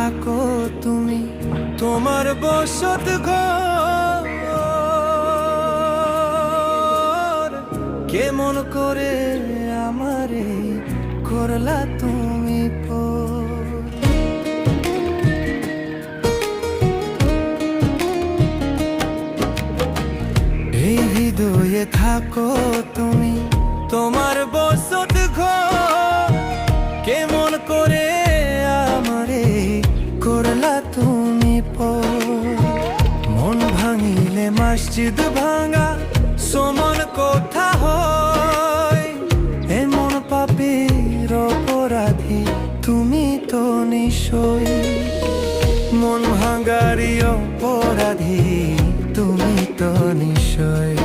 থাকো তুমি, তোমার বসত ঘর কেমন করে আমারে করলা তুমি পর। এই হৃদয়ে থাকো তুমি, তোমার বসত ঘর কেমন করে আমারে করলা তুমি পর। মন ভাঙিলে মসজিদ ভাঙা সমান কথা হয়, এমন পাপীর অপরাধী তুমি তো নিশ্চয়। মন ভাঙারি অপরাধী তুমি তো নিশ্চয়।